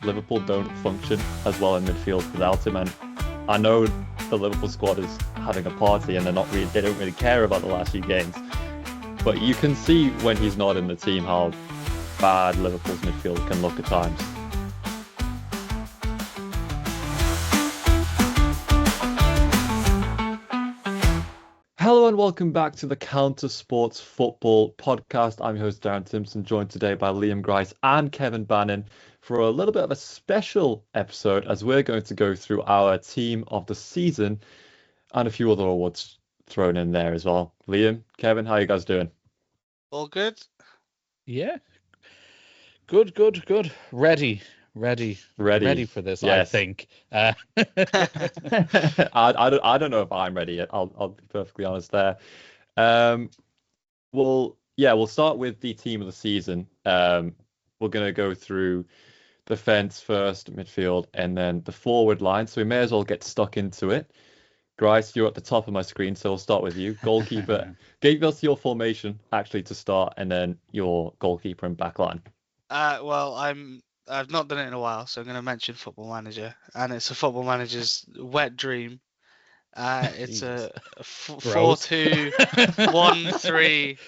Liverpool don't function as well in midfield without him. And I know the Liverpool squad is having a party and they don't really care about the last few games. But you can see when he's not in the team how bad Liverpool's midfield can look at times. Hello and welcome back to the Counter Sports Football Podcast. I'm your host Darren Timson, joined today by Liam Grice and Kevin Bannon for a little bit of a special episode as we're going to go through our team of the season and a few other awards thrown in there as well. Liam, Kevin, how are you guys doing? All good? Yeah. Good. Ready for this, yes. I think. I don't know if I'm ready yet. I'll be perfectly honest there. We'll start with the team of the season. We're going to go through defense first, midfield, and then the forward line. So we may as well get stuck into it. Grice, you're at the top of my screen, so we'll start with you. Goalkeeper. Give us your formation actually to start, and then your goalkeeper and back line. I've not done it in a while, so I'm going to mention Football Manager, and it's a Football Manager's wet dream. It's a 4-2-1-3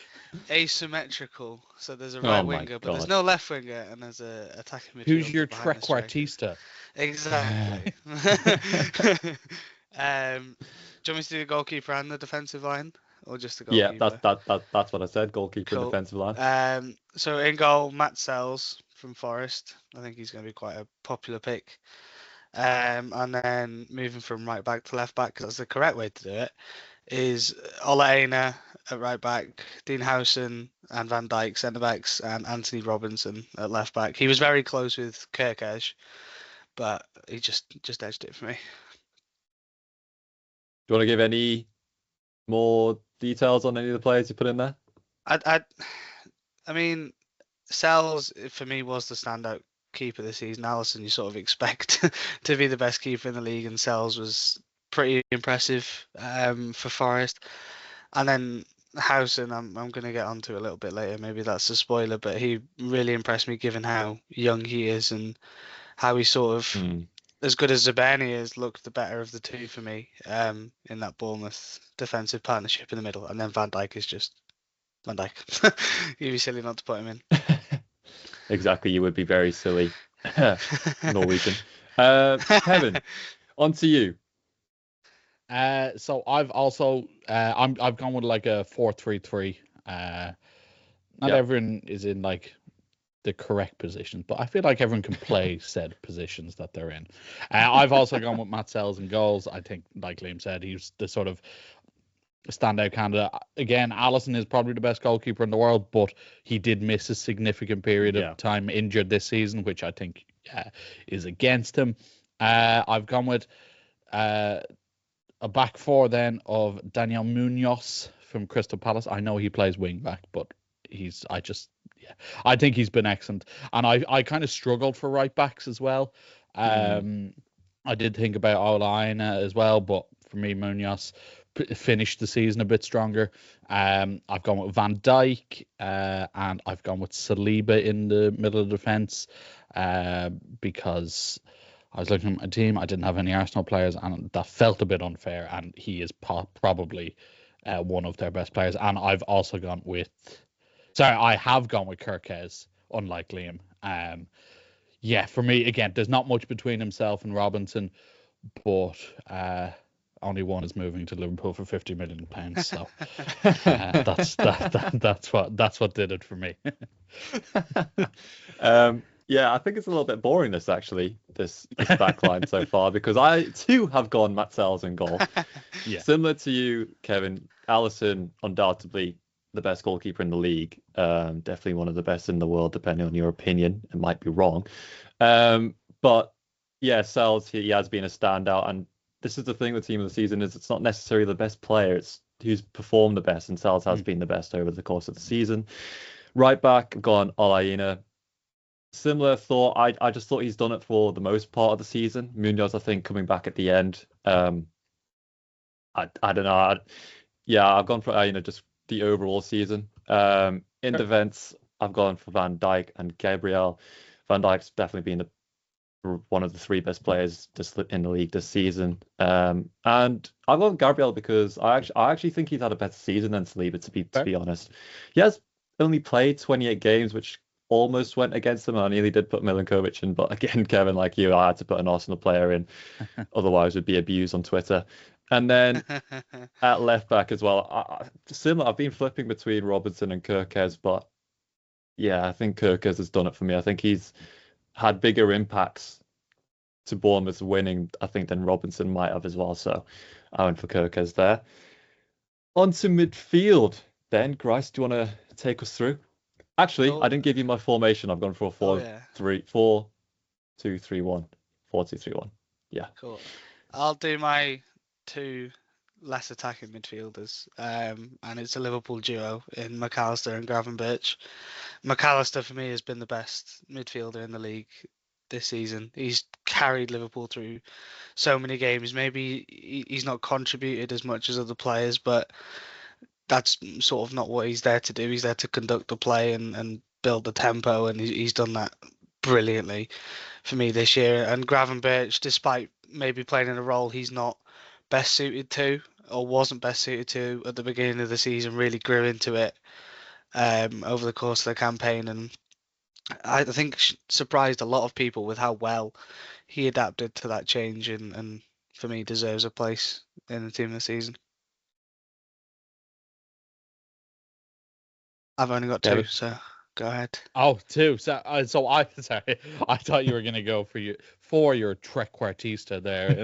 asymmetrical. So there's a right winger, but there's no left winger, and there's a attacking midfielder. Who's your trequartista? Exactly. Do you want me to do the goalkeeper and the defensive line, or just the goalkeeper? Yeah, that's what I said. Goalkeeper and defensive line. So in goal, Matt Sells from Forest. I think he's going to be quite a popular pick. And then moving from right back to left back, because that's the correct way to do it, is Ola Aina at right back, Dean Howson and Van Dijk centre backs, and Anthony Robinson at left back. He was very close with Kirkesh, but he just edged it for me. Do you want to give any more details on any of the players you put in there? I mean, Sells for me was the standout keeper this season. Alisson, you sort of expect to be the best keeper in the league, and Sells was pretty impressive for Forest. And then Howson, I'm going to get onto a little bit later. Maybe that's a spoiler, but he really impressed me given how young he is and how he sort of, as good as Zabani is, looked the better of the two for me in that Bournemouth defensive partnership in the middle. And then Van Dijk is just Van Dijk. You'd be silly not to put him in. Exactly, you would be very silly. Norwegian. Kevin, on to you. So I've also I've gone with like a 4-3-3. Not everyone is in like the correct positions, but I feel like everyone can play said positions that they're in. I've also gone with Matt Sells in goals. I think, like Liam said, he's the sort of standout candidate. Again, Alisson is probably the best goalkeeper in the world, but he did miss a significant period of time injured this season, which I think is against him. I've gone with a back four then of Daniel Munoz from Crystal Palace. I know he plays wing back, but I think he's been excellent. And I kind of struggled for right backs as well. I did think about Ola Aina as well, but for me, Munoz finished the season a bit stronger. I've gone with Van Dijk and I've gone with Saliba in the middle of the defence because I was looking at my team. I didn't have any Arsenal players, and that felt a bit unfair. And he is probably one of their best players. And I've also gone with, I have gone with Kirkesh, unlike Liam. For me, again, there's not much between himself and Robinson, but only one is moving to Liverpool for £50 million. So that's what did it for me. I think it's a little bit boring this back line so far, because I too have gone Matt Sells in goal. Similar to you, Kevin, Alisson undoubtedly the best goalkeeper in the league. Definitely one of the best in the world, depending on your opinion. It might be wrong. But Sells, he has been a standout, and this is the thing with team of the season, is it's not necessarily the best player, it's who's performed the best, and Sells has been the best over the course of the season. Right back, I've gone Ola Aina. Similar thought. I just thought he's done it for the most part of the season. Munoz, I think, coming back at the end. I don't know. I've gone for just the overall season. In defense, I've gone for Van Dijk and Gabriel. Van Dijk's definitely been one of the 3 best players in the league this season. And I've gone Gabriel because I actually think he's had a better season than Saliba, to be honest. He has only played 28 games, which almost went against him. I nearly did put Milinkovic in, but again, Kevin, like you, I had to put an Arsenal player in, otherwise would be abused on Twitter. And then at left back as well, similar. I've been flipping between Robinson and Kirkes, but yeah, I think Kirkes has done it for me. I think he's had bigger impacts to Bournemouth winning, I think, than Robinson might have as well. So I went for Kirkes there. On to midfield. Then, Grice, do you want to take us through? Actually, I didn't give you my formation. I've gone for a 4-2-3-1. 4-2-3-1. Yeah. Cool. I'll do my 2 less attacking midfielders, and it's a Liverpool duo in McAllister and Gravenberch. McAllister for me has been the best midfielder in the league this season. He's carried Liverpool through so many games. Maybe he's not contributed as much as other players, but that's sort of not what he's there to do. He's there to conduct the play and build the tempo, and he's done that brilliantly for me this year. And Gravenberch, despite maybe playing in a role he's not best suited to, or wasn't best suited to at the beginning of the season, really grew into it over the course of the campaign, and I think surprised a lot of people with how well he adapted to that change, and for me deserves a place in the team this season. I've only got 2, so go ahead. Oh, 2. So I thought you were going to go for your trequartista there.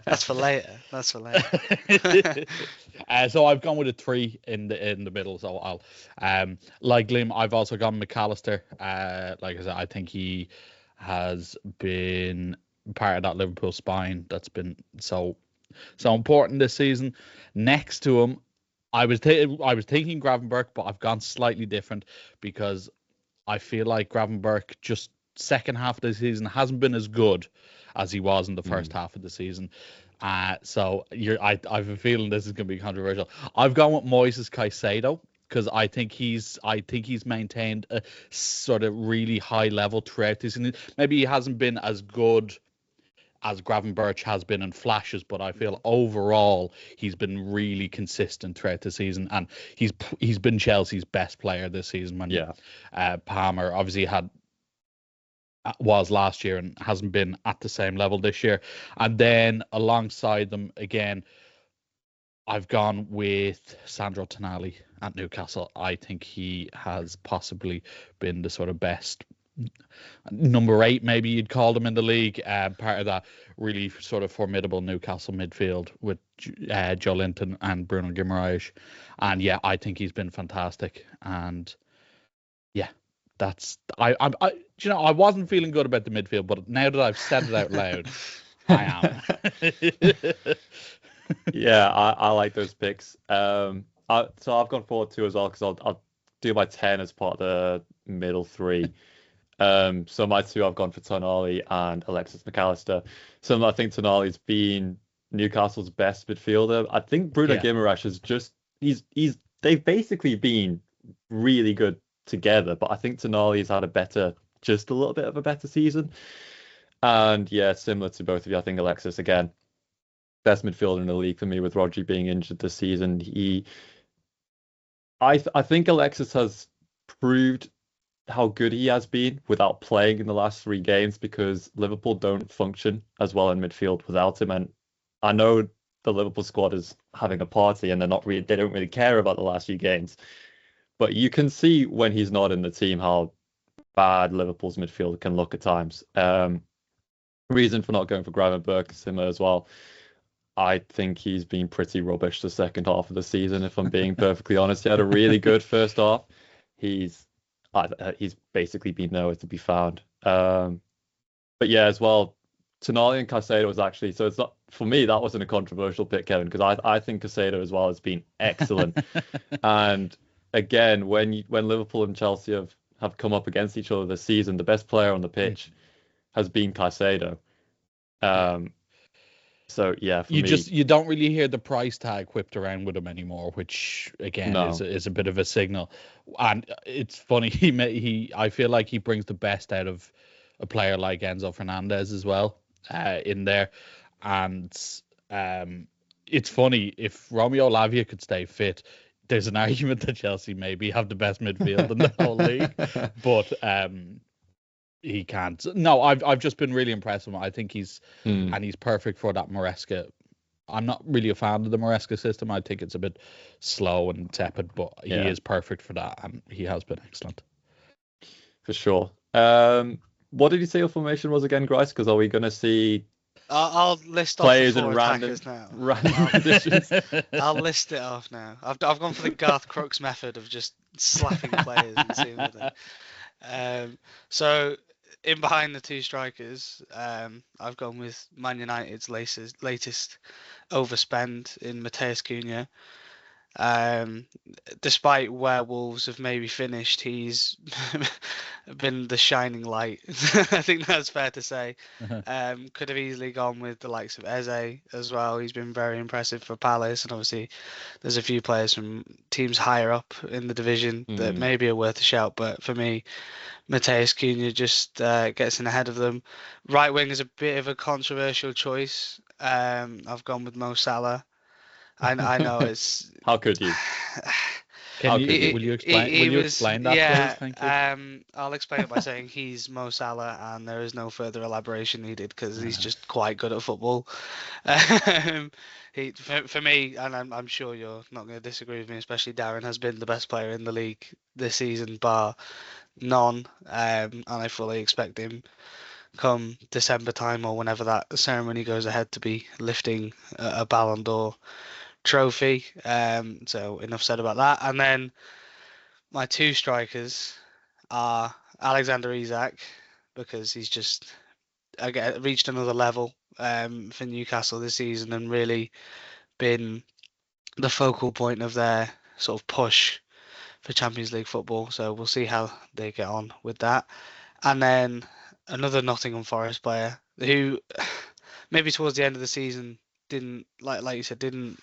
That's for later. So I've gone with a 3 in the middle. So I'll like Liam, I've also gone McAllister. Like I said, I think he has been part of that Liverpool spine that's been so important this season. Next to him, I was thinking Gravenberch, but I've gone slightly different because I feel like Gravenberch just second half of the season hasn't been as good as he was in the first half of the season. So I've a feeling this is going to be controversial. I've gone with Moises Caicedo because I think he's maintained a sort of really high level throughout this season. Maybe he hasn't been as good as Gravenberch has been in flashes, but I feel overall he's been really consistent throughout the season, and he's been Chelsea's best player this season. When Palmer obviously was last year and hasn't been at the same level this year. And then alongside them again, I've gone with Sandro Tonali at Newcastle. I think he has possibly been the sort of best number 8, maybe you'd call them in the league, part of that really sort of formidable Newcastle midfield with Joe Linton and Bruno Guimaraes. And yeah, I think he's been fantastic. And yeah, that's I wasn't feeling good about the midfield, but now that I've said it out loud, I am. Yeah, I like those picks. So I've gone forward 2 as well because I'll do my 10 as part of the middle 3. So my 2, I've gone for Tonali and Alexis McAllister. So I think Tonali's been Newcastle's best midfielder. I think Bruno Guimaraes is just they've basically been really good together, but I think Tonali's had just a little bit of a better season. And yeah, similar to both of you, I think Alexis again, best midfielder in the league for me with Rodri being injured this season. I think Alexis has proved how good he has been without playing in the last 3 games, because Liverpool don't function as well in midfield without him. And I know the Liverpool squad is having a party and they don't really care about the last few games, but you can see when he's not in the team how bad Liverpool's midfield can look at times. Reason for not going for Gravenberch similar as well. I think he's been pretty rubbish the second half of the season, if I'm being perfectly honest. He had a really good first half. He's basically been nowhere to be found. But yeah, as well, Tonali and Caicedo was actually, so it's not, for me, that wasn't a controversial pick, Kevin, because I think Caicedo as well has been excellent. And again, when Liverpool and Chelsea have come up against each other this season, the best player on the pitch has been Caicedo. So yeah, for me, you don't really hear the price tag whipped around with him anymore, which again is a bit of a signal. And it's funny, I feel like he brings the best out of a player like Enzo Fernandez as well in there. And it's funny, if Romeo Lavia could stay fit, there's an argument that Chelsea maybe have the best midfield in the whole league, but he can't. No, I've just been really impressed with him. I think he's perfect for that Maresca. I'm not really a fan of the Maresca system. I think it's a bit slow and tepid, but he is perfect for that, and he has been excellent. For sure. What did you say your formation was again, Grice? Because are we going to see I'll list players off the in random positions? I'll list it off now. I've gone for the Garth Crooks method of just slapping players and seeing what they. So in behind the two strikers, I've gone with Man United's latest overspend in Matheus Cunha. Despite where Wolves have maybe finished, he's been the shining light. I think that's fair to say. Could have easily gone with the likes of Eze as well. He's been very impressive for Palace, and obviously there's a few players from teams higher up in the division that maybe are worth a shout, but for me, Matheus Cunha just gets in ahead of them. Right wing is a bit of a controversial choice. I've gone with Mo Salah. I know it's. How could you? Will you explain that, please? Thank you. I'll explain it by saying he's Mo Salah, and there is no further elaboration needed because he's just quite good at football. For me, and I'm sure you're not going to disagree with me, especially Darren, has been the best player in the league this season, bar none. And I fully expect him come December time or whenever that ceremony goes ahead to be lifting a Ballon d'Or trophy. So enough said about that. And then my two strikers are Alexander Isak, because he's just reached another level for Newcastle this season and really been the focal point of their sort of push for Champions League football. So we'll see how they get on with that. And then another Nottingham Forest player who maybe towards the end of the season didn't, like you said, didn't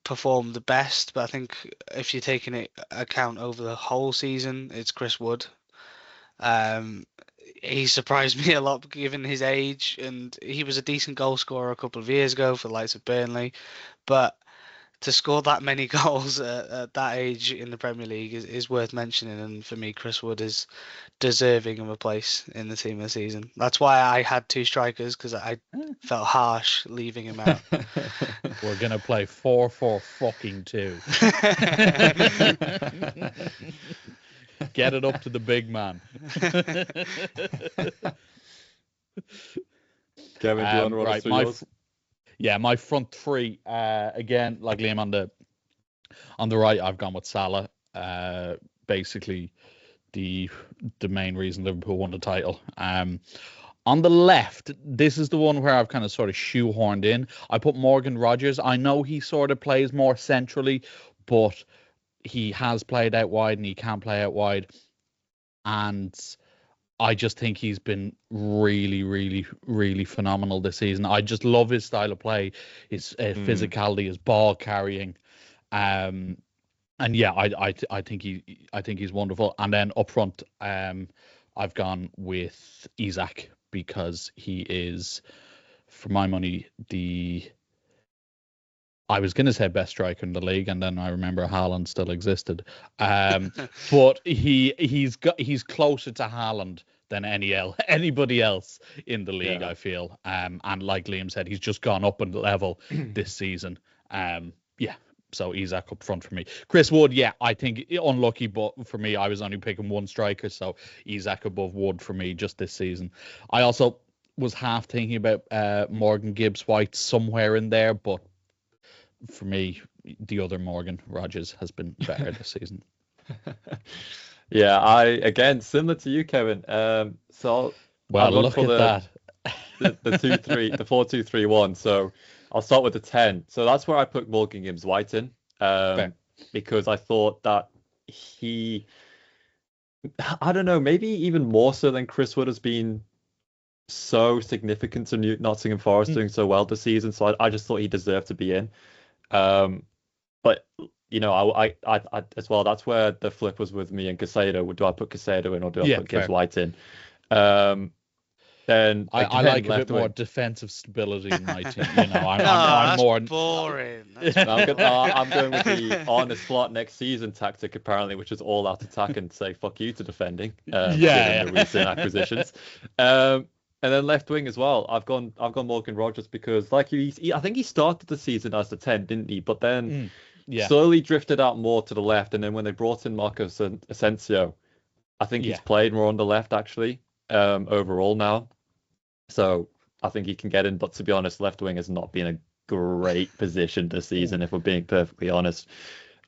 perform the best, but I think if you're taking it account over the whole season, it's Chris Wood. He surprised me a lot given his age, and he was a decent goal scorer a couple of years ago for the likes of Burnley, but to score that many goals at that age in the Premier League is worth mentioning, and for me, Chris Wood is deserving of a place in the team of the season. That's why I had two strikers, because I felt harsh leaving him out. We're gonna play 4-4-2. Get it up to the big man. Kevin, do you want to run us through yours? My front three, again, like Liam on the right, I've gone with Salah. Basically, the main reason Liverpool won the title. On the left, this is the one where I've kind of sort of shoehorned in. I put Morgan Rogers. I know he sort of plays more centrally, but he has played out wide and he can play out wide. And I just think he's been really, really, really phenomenal this season. I just love his style of play, his physicality, his ball carrying, and yeah, I think he's wonderful. And then up front, I've gone with Isak because he is, for my money, I was going to say best striker in the league, and then I remember Haaland still existed. But he's closer to Haaland than anybody else in the league, I feel. And like Liam said, he's just gone up in level this season. So Isak up front for me. Chris Wood, I think unlucky, but for me, I was only picking one striker, so Isak above Wood for me just this season. I also was half thinking about Morgan Gibbs-White somewhere in there, but for me, the other Morgan Rogers has been better this season. I again similar to you, Kevin. So look at that. The 2-3, the 4-2-3-1. So I'll start with the 10. So that's where I put Morgan Gibbs-White in, because I thought that he, I don't know, maybe even more so than Chris Wood has been so significant to Nottingham Forest doing so well this season. So I just thought he deserved to be in. But I as well, that's where the flip was with me and Caicedo. Do I put Caicedo in or do I put Gibbs-White in? Then I again, like a left bit more wing. defensive stability in my team. You know, I'm that's more. boring. I'm going with the Arne Slot next season tactic apparently, which is all out attack and say fuck you to defending. Given the recent acquisitions. And then left wing as well. I've gone Morgan Rogers because I think he started the season as the 10, didn't he? But then slowly drifted out more to the left. And then when they brought in Marcos Asensio, I think he's played more on the left actually overall now. So I think he can get in, but to be honest, left wing has not been a great position this season, if we're being perfectly honest.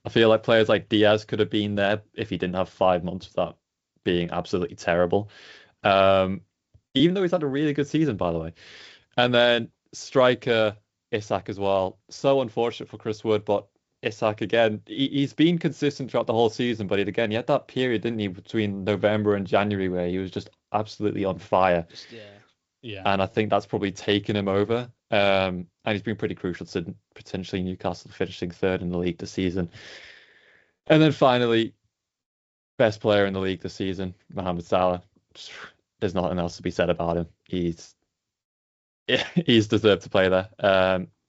I feel like players like Diaz could have been there if he didn't have 5 months without being absolutely terrible. Even though he's had a really good season, by the way. And then striker Isak as well. So unfortunate for Chris Wood, but Isak again, he's been consistent throughout the whole season, but he had that period, didn't he, between November and January where he was just absolutely on fire. Yeah. And I think that's probably taken him over. And he's been pretty crucial to potentially Newcastle finishing third in the league this season. And then finally, best player in the league this season, Mohamed Salah. There's nothing else to be said about him. He's deserved to play there.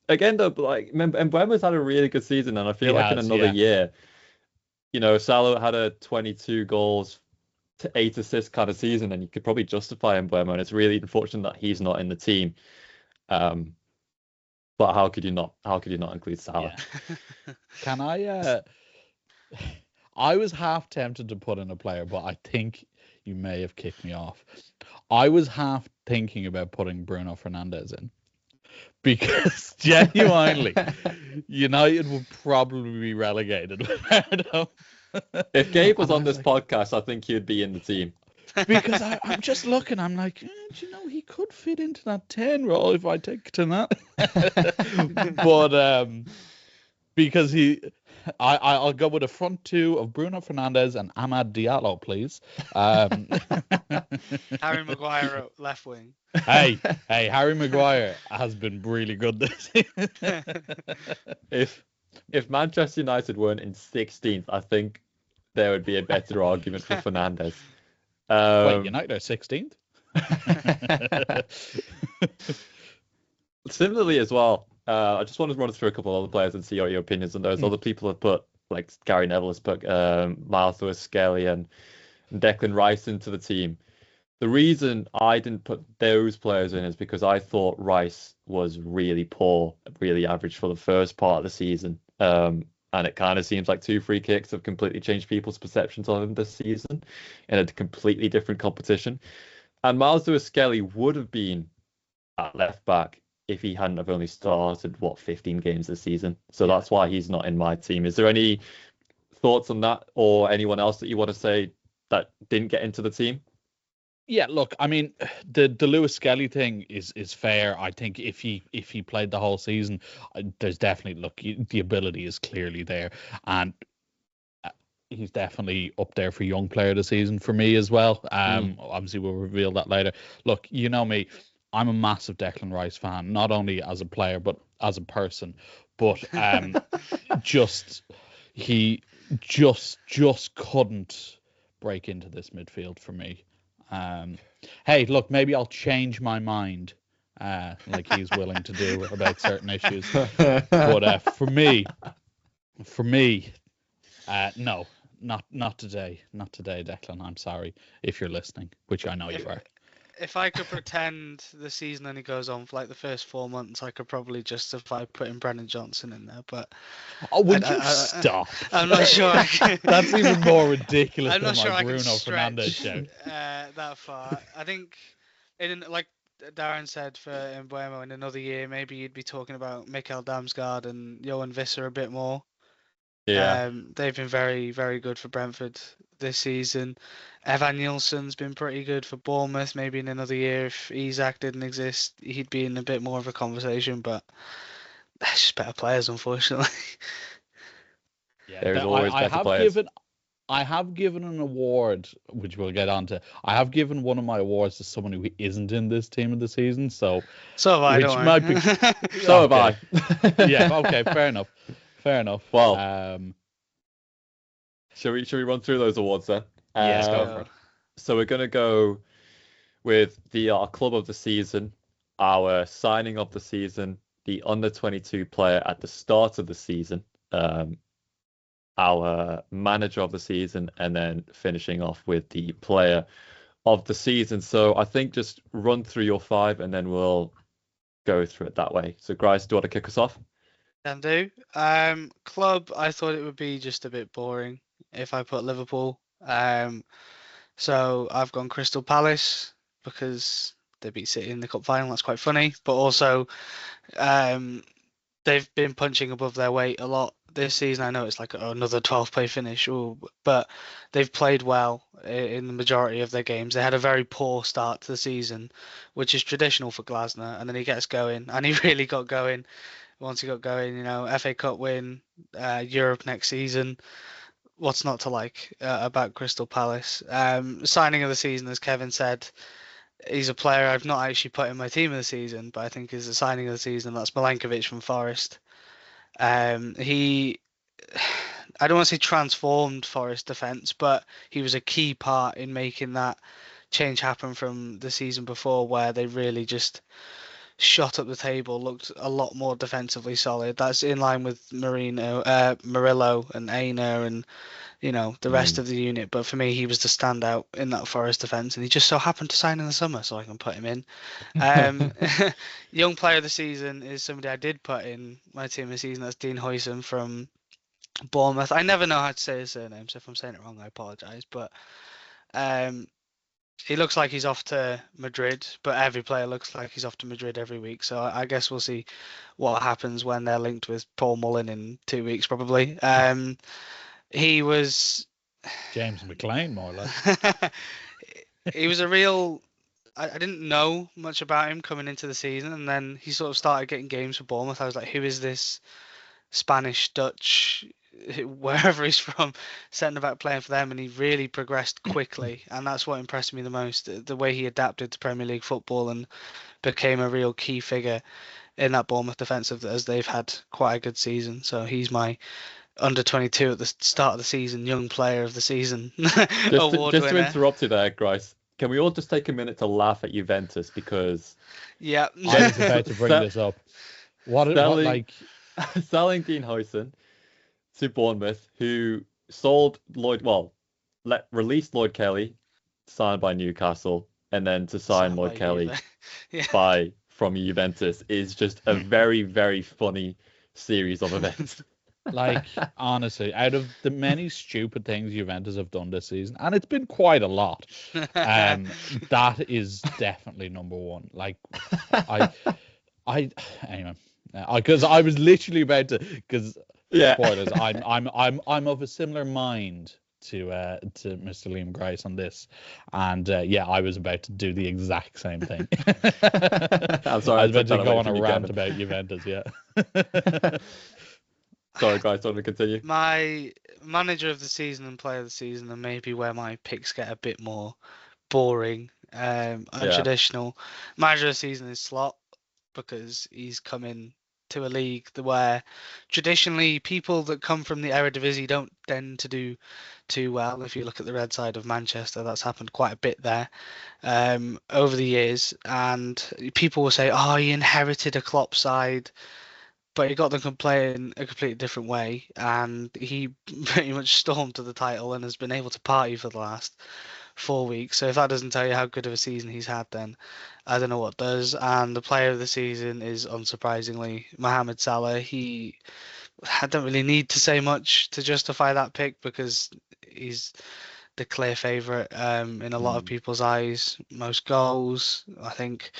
Again, though, like Mbeumo's had a really good season, and I feel in another year, Salah had a 22 goals to 8 assists kind of season, and you could probably justify Mbeumo, and it's really unfortunate that he's not in the team. But how could you not include Salah? Can I I was half tempted to put in a player, but I think you may have kicked me off. I was half thinking about putting Bruno Fernandes in because genuinely United would probably be relegated without him. If Gabe was on this podcast, I think he'd be in the team. Because I'm just looking, I'm like, he could fit into that 10 role if I take it to that. But because I'll go with a front two of Bruno Fernandes and Amad Diallo, please. Harry Maguire at left wing. Hey, Harry Maguire has been really good this season. If Manchester United weren't in 16th, I think there would be a better argument for Fernandes. Wait, United are 16th? Similarly as well, I just want to run through a couple of other players and see what your opinions on those. Other people have put, like Gary Neville has put Miles Lewis-Skelly and Declan Rice into the team. The reason I didn't put those players in is because I thought Rice was really poor, really average for the first part of the season. And it kind of seems like 2 free kicks have completely changed people's perceptions of him this season in a completely different competition. And Miles Lewis-Skelly would have been at left back if he hadn't have only started 15 games this season. So that's why he's not in my team. Is there any thoughts on that, or anyone else that you want to say that didn't get into the team? Yeah, look, I mean, the Lewis Skelly thing is fair. I think if he played the whole season, there's definitely the ability is clearly there, and he's definitely up there for young player of the season for me as well. Obviously we'll reveal that later. Look, you know me, I'm a massive Declan Rice fan, not only as a player but as a person. But he just couldn't break into this midfield for me. Hey, look, maybe I'll change my mind, like he's willing to do about certain issues. But for me, no, not today, Declan. I'm sorry if you're listening, which I know you are. If I could pretend the season only goes on for like the first 4 months, I could probably justify putting Brennan Johnson in there. But would you stop? I'm not sure. That's even more ridiculous I'm than not sure my I can Bruno Fernandes stretch shout. that far. I think, like Darren said, for Mbeumo in another year, maybe you'd be talking about Mikkel Damsgaard and Johan Visser a bit more. Yeah. They've been very, very good for Brentford this season. Evan Nielsen's been pretty good for Bournemouth. Maybe in another year, if Isak didn't exist, he'd be in a bit more of a conversation. But they're just better players, unfortunately. Yeah, there's always better players. I have given an award, which we'll get onto. I have given one of my awards to someone who isn't in this team of the season. So have I. Which might be. So have I. Yeah. Okay. Fair enough. Well, shall we run through those awards then? Yes, go for it. So we're gonna go with our club of the season, our signing of the season, the under-22 player at the start of the season, our manager of the season, and then finishing off with the player of the season. So I think just run through your 5 and then we'll go through it that way. So Grice, do you want to kick us off? Can do. Club, I thought it would be just a bit boring if I put Liverpool. So I've gone Crystal Palace because they beat City in the cup final. That's quite funny. But also, they've been punching above their weight a lot this season. I know it's like another 12th place finish, but they've played well in the majority of their games. They had a very poor start to the season, which is traditional for Glasner, and then he gets going, and he really got going. Once he got going, FA Cup win, Europe next season. What's not to like about Crystal Palace? Signing of the season, as Kevin said, he's a player I've not actually put in my team of the season, but I think is the signing of the season. That's Milankovic from Forest. He, I don't want to say transformed Forest defence, but he was a key part in making that change happen from the season before, where they really just shot up the table, looked a lot more defensively solid. That's in line with Murillo and Aina and the rest of the unit. But for me, he was the standout in that Forest defence, and he just so happened to sign in the summer, so I can put him in. Young player of the season is somebody I did put in my team this season. That's Dean Huijsen from Bournemouth. I never know how to say his surname, so if I'm saying it wrong, I apologise. But he looks like he's off to Madrid, but every player looks like he's off to Madrid every week. So I guess we'll see what happens when they're linked with Paul Mullin in 2 weeks, probably. He was James McLean, more or less. He was a real. I didn't know much about him coming into the season, and then he sort of started getting games for Bournemouth. I was like, who is this Spanish, Dutch, wherever he's from, centre back playing for them? And he really progressed quickly, and that's what impressed me the most. The way he adapted to Premier League football and became a real key figure in that Bournemouth defence, as they've had quite a good season. So he's my under 22 at the start of the season, young player of the season award just winner. to interrupt you there, Grice, can we all just take a minute to laugh at Juventus, because yeah, I was about to bring this up. Selling Dean Huijsen to Bournemouth, who released Lloyd Kelly, signed by Newcastle, and then to sign Lloyd Kelly from Juventus is just a very, very funny series of events. Like, honestly, out of the many stupid things Juventus have done this season, and it's been quite a lot, that is definitely number one. Like, anyway, because I was literally about to, spoilers. I'm of a similar mind to Mr. Liam Grice on this, and I was about to do the exact same thing. I'm sorry, I was about to go on a rant about Juventus. Yeah. Sorry, guys, don't want to continue. My manager of the season and player of the season are maybe where my picks get a bit more boring, untraditional. Manager of the season is Slot, because he's come in to a league where traditionally people that come from the Eredivisie don't tend to do too well. If you look at the red side of Manchester, that's happened quite a bit there over the years. And people will say, oh, he inherited a Klopp side, but he got them to play in a completely different way, and he pretty much stormed to the title and has been able to party for the last 4 weeks. So if that doesn't tell you how good of a season he's had, then I don't know what does. And the player of the season is, unsurprisingly, Mohamed Salah. I don't really need to say much to justify that pick, because he's the clear favourite in a lot of people's eyes. Most goals, I think.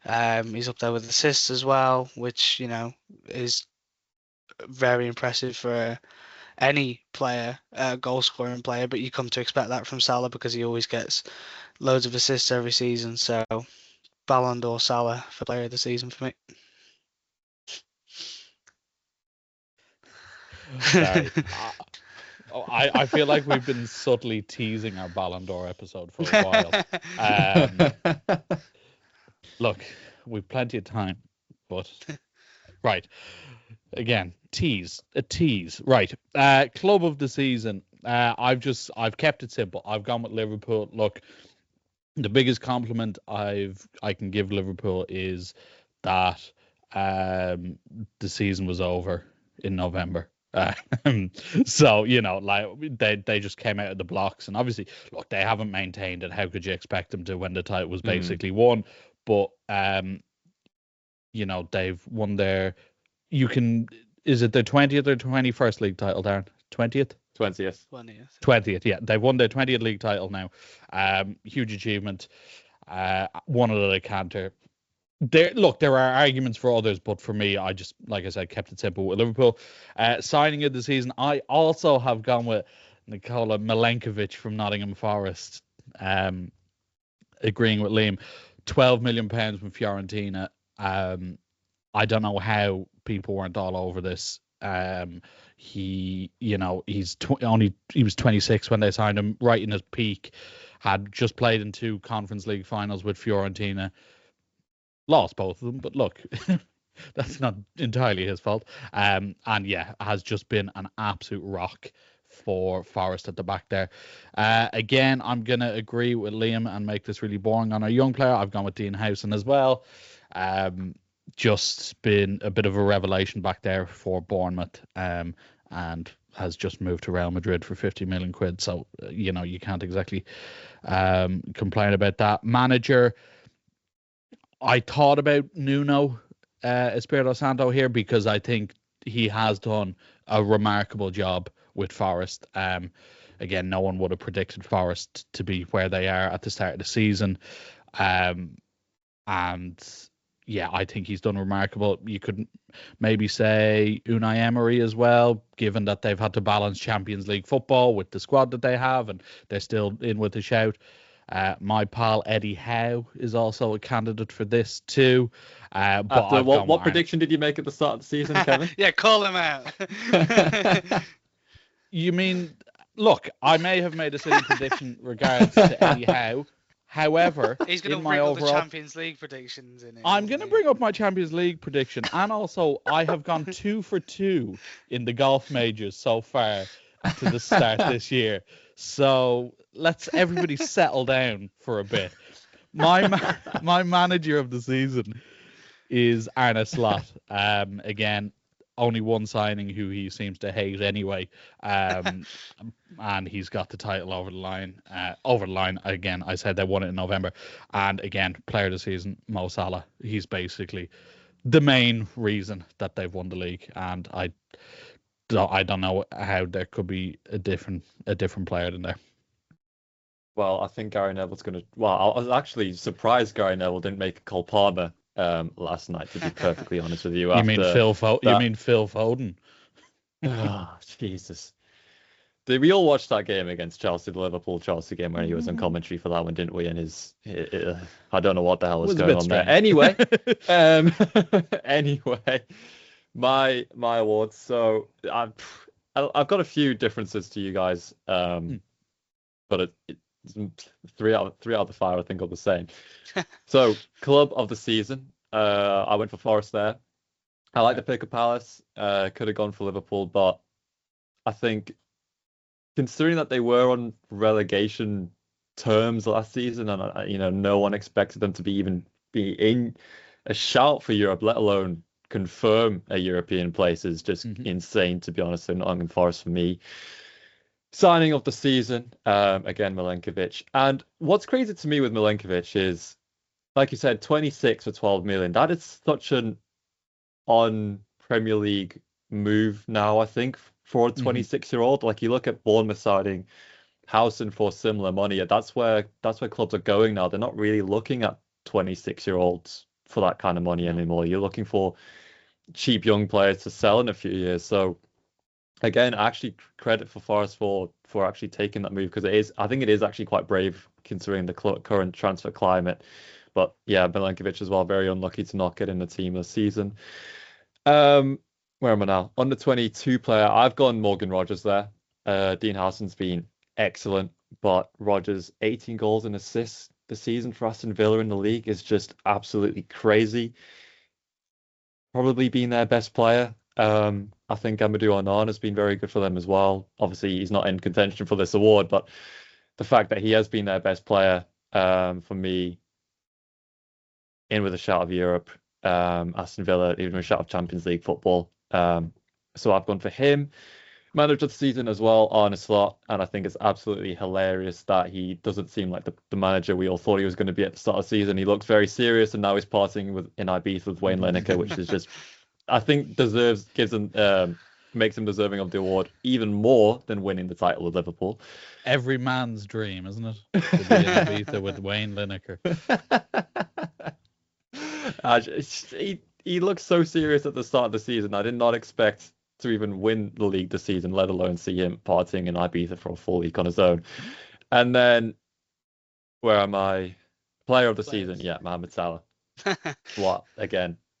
He's up there with assists as well, which is very impressive for any player, goal scoring player. But you come to expect that from Salah, because he always gets loads of assists every season. So Ballon d'Or Salah for player of the season for me. Sorry. I feel like we've been subtly teasing our Ballon d'Or episode for a while. Look, we've plenty of time, but right. Again, a tease. Right. Club of the season. I've kept it simple. I've gone with Liverpool. Look, The biggest compliment I can give Liverpool is that the season was over in November. So like they just came out of the blocks, and obviously, look, they haven't maintained it. How could you expect them to when the title was basically won? But they've won their. Is it their 20th or 21st league title, Darren? 20th. 20th. Yeah. They've won their 20th league title now. Huge achievement. One of the canter. There are arguments for others, but for me, I just, like I said, kept it simple with Liverpool. Signing of the season, I also have gone with Nikola Milenkovic from Nottingham Forest. Agreeing with Liam, £12 million from Fiorentina. I don't know how people weren't all over this. He was 26 when they signed him, right in his peak. Had just played in 2 Conference League finals with Fiorentina. Lost both of them, but look, that's not entirely his fault. And yeah, has just been an absolute rock for Forest at the back there. Again, I'm going to agree with Liam and make this really boring on our young player. I've gone with Dean Howson as well. Just been a bit of a revelation back there for Bournemouth, and has just moved to Real Madrid for 50 million quid. So, you can't exactly complain about that. Manager, I thought about Nuno Espirito Santo here because I think he has done a remarkable job with Forest. Again, no one would have predicted Forest to be where they are at the start of the season. And yeah, I think he's done remarkable. You could maybe say Unai Emery as well, given that they've had to balance Champions League football with the squad that they have, and they're still in with a shout. My pal Eddie Howe is also a candidate for this too. But what prediction did you make at the start of the season, Kevin? Yeah, call him out. You mean, look, I may have made a silly prediction regards to Eddie Howe. However, he's going to bring up the Champions League predictions in it. I'm going to bring up my Champions League prediction, and also I have gone 2 for 2 in the golf majors so far to the start this year. So let's everybody settle down for a bit. My manager of the season is Arne Slot. Again, only one signing who he seems to hate anyway. And he's got the title over the line. Again, I said they won it in November. And again, player of the season, Mo Salah. He's basically the main reason that they've won the league. And I don't know how there could be a different player than there. Well, I think Gary Neville's going to... Well, I was actually surprised Gary Neville didn't make Cole Palmer last night, to be perfectly honest with you. You mean Phil Foden? Oh, Jesus. Did we all watch that game against Chelsea, the Liverpool-Chelsea game, where he was on commentary for that one, didn't we? And I don't know what the hell was going on there. Anyway, my awards. So I've got a few differences to you guys, but it's 3 out of the 5 I think are the same. So club of the season, I went for Forest there. I like the pick of Palace. Could have gone for Liverpool, but I think considering that they were on relegation terms last season, and no one expected them to be in a shout for Europe, let alone confirm a European place, is just insane, to be honest. So Nottingham Forest for me. Signing of the season, again, Milenkovic. And what's crazy to me with Milenkovic is, like you said, 26 for 12 million. That is such an on-Premier League move now, I think, for a 26-year-old. Like, you look at Bournemouth signing Howson for similar money. That's where clubs are going now. They're not really looking at 26-year-olds for that kind of money anymore. You're looking for cheap young players to sell in a few years. So, again, actually credit for Forest for actually taking that move, because I think it is actually quite brave considering the current transfer climate. But yeah, Milenkovic as well, very unlucky to not get in the team this season. Where am I now? Under 22 player, I've gone Morgan Rogers there. Dean Howson's been excellent, but Rogers 18 goals and assists this season for Aston Villa in the league is just absolutely crazy. Probably been their best player. I think Amadou Onana has been very good for them as well. Obviously, he's not in contention for this award, but the fact that he has been their best player for me, in with a shout of Europe, Aston Villa, even with a shout of Champions League football. So I've gone for him. Manager of the season as well, Arne Slot, and I think it's absolutely hilarious that he doesn't seem like the manager we all thought he was going to be at the start of the season. He looks very serious, and now he's partying in Ibiza with Wayne Lineker, which is just, I think, makes him deserving of the award even more than winning the title with Liverpool. Every man's dream, isn't it? To be in Ibiza with Wayne Lineker. He looks so serious at the start of the season. I did not expect to even win the league this season, let alone see him partying in Ibiza for a full week on his own. And then, where am I? Player of the season, yeah, Mohamed Salah. What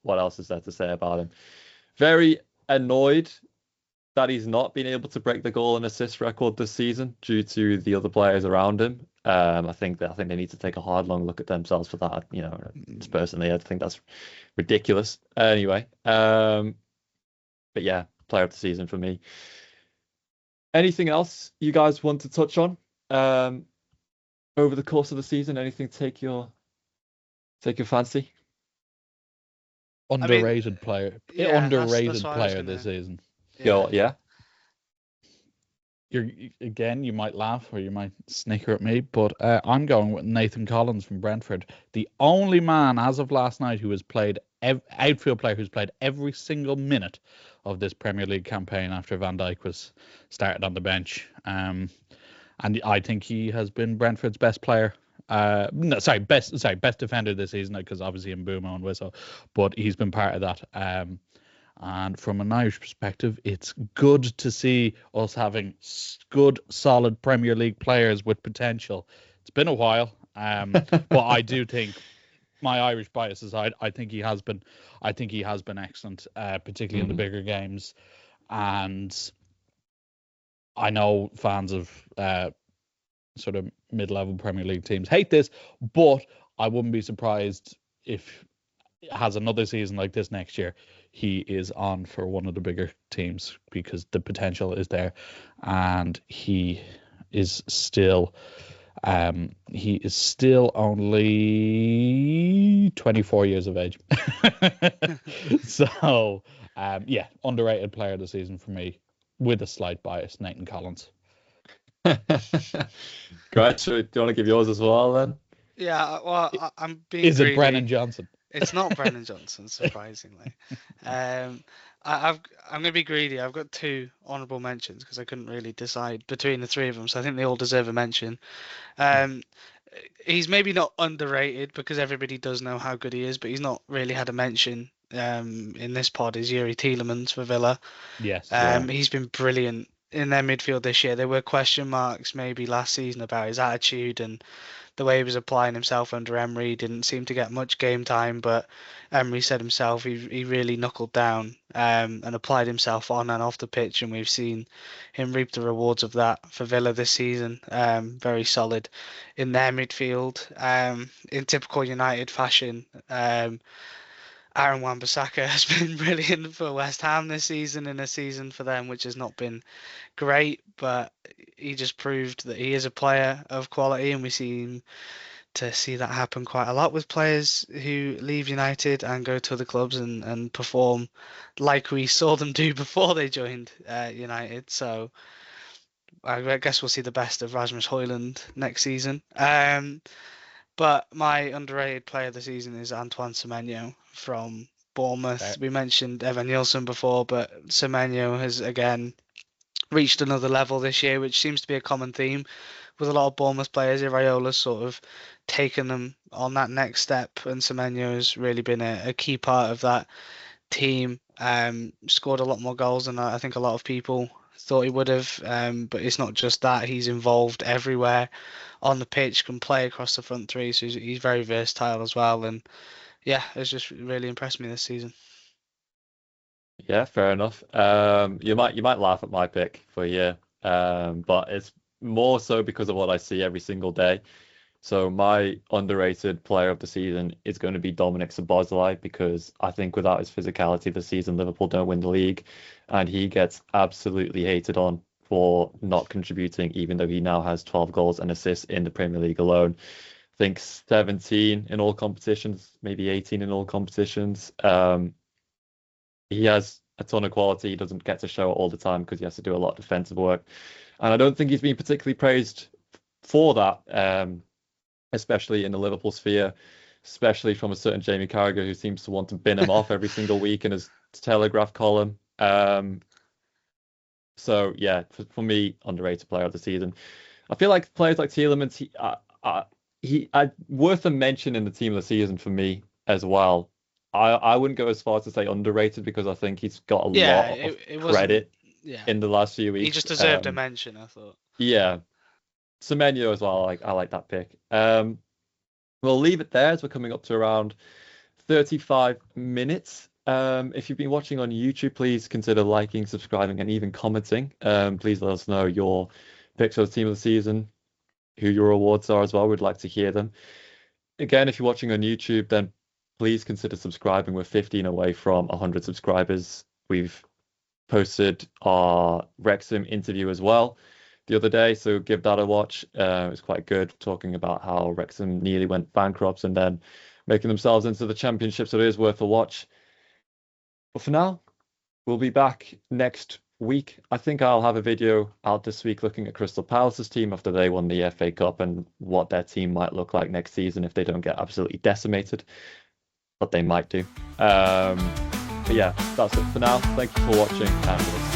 else is there to say about him? Very annoyed that he's not been able to break the goal and assist record this season due to the other players around him. I think they need to take a hard, long look at themselves for that. Personally, I think that's ridiculous. Anyway, but yeah, player of the season for me. Anything else you guys want to touch on over the course of the season? Anything take your fancy? Underrated player. Yeah, underrated that's player this season. Yeah. You might laugh or you might snicker at me, but I'm going with Nathan Collins from Brentford, the only man as of last night who has played outfield player who's played every single minute of this Premier League campaign after Van Dijk was started on the bench. And I think he has been Brentford's best player. Best defender this season, because obviously Mbeumo and Whistle, but he's been part of that. And from an Irish perspective, it's good to see us having good, solid Premier League players with potential. It's been a while, but I do think, my Irish bias aside, I think he has been excellent, particularly in the bigger games. And I know fans of sort of mid-level Premier League teams hate this, but I wouldn't be surprised if it has another season like this next year. He is on for one of the bigger teams because the potential is there, and he is still only 24 years of age. So underrated player of the season for me, with a slight bias, Nathan Collins. Great. So, do you want to give yours as well then? Yeah, well, I'm being Is greedy. it Brennan Johnson? It's not Brennan Johnson, surprisingly. I'm going to be greedy. I've got two honourable mentions because I couldn't really decide between the three of them, so I think they all deserve a mention. He's maybe not underrated because everybody does know how good he is, but he's not really had a mention in this pod, is Yuri Tielemans for Villa. Yes. He's been brilliant in their midfield this year. There were question marks maybe last season about his attitude and the way he was applying himself under Emery. He didn't seem to get much game time, but Emery said himself he really knuckled down and applied himself on and off the pitch, and we've seen him reap the rewards of that for Villa this season. Very solid in their midfield. In typical United fashion, Aaron Wan-Bissaka has been brilliant for West Ham this season, in a season for them which has not been great, but he just proved that he is a player of quality, and we seem to see that happen quite a lot with players who leave United and go to other clubs and perform like we saw them do before they joined United. So I guess we'll see the best of Rasmus Højlund next season. But my underrated player of the season is Antoine Semenyo from Bournemouth. Okay. We mentioned Evan Nielsen before, but Semenyo has again reached another level this year, which seems to be a common theme with a lot of Bournemouth players. Iraiola's sort of taken them on that next step, and Semenyo has really been a key part of that team. Scored a lot more goals than I think a lot of people thought he would have, but it's not just that. He's involved everywhere on the pitch, can play across the front three, so he's very versatile as well, and yeah, it's just really impressed me this season. Yeah, fair enough. You might laugh at my pick for a year, but it's more so because of what I see every single day. So my underrated player of the season is going to be Dominic Szoboszlai, because I think without his physicality this season, Liverpool don't win the league, and he gets absolutely hated on for not contributing, even though he now has 12 goals and assists in the Premier League alone. I think 17 in all competitions, maybe 18 in all competitions. He has a ton of quality. He doesn't get to show it all the time because he has to do a lot of defensive work. And I don't think he's been particularly praised for that, especially in the Liverpool sphere, especially from a certain Jamie Carragher who seems to want to bin him off every single week in his Telegraph column. So yeah, for me, underrated player of the season. I feel like players like Tielemans, he worth a mention in the team of the season for me as well. I wouldn't go as far as to say underrated because I think he's got a lot of credit in the last few weeks. He just deserved a mention, I thought. Yeah. Semenyo as well. I like that pick. We'll leave it there as we're coming up to around 35 minutes. If you've been watching on YouTube, please consider liking, subscribing, and even commenting. Please let us know your picks for the team of the season, who your awards are as well. We'd like to hear them. Again, if you're watching on YouTube, then please consider subscribing. We're 15 away from 100 subscribers. We've posted our Wrexham interview as well the other day, so give that a watch. It was quite good, talking about how Wrexham nearly went bankrupt and then making themselves into the Championship, so it is worth a watch. But for now, we'll be back next week. I think I'll have a video out this week looking at Crystal Palace's team after they won the FA Cup and what their team might look like next season if they don't get absolutely decimated. But they might do. But yeah, that's it for now. Thank you for watching, and we'll see you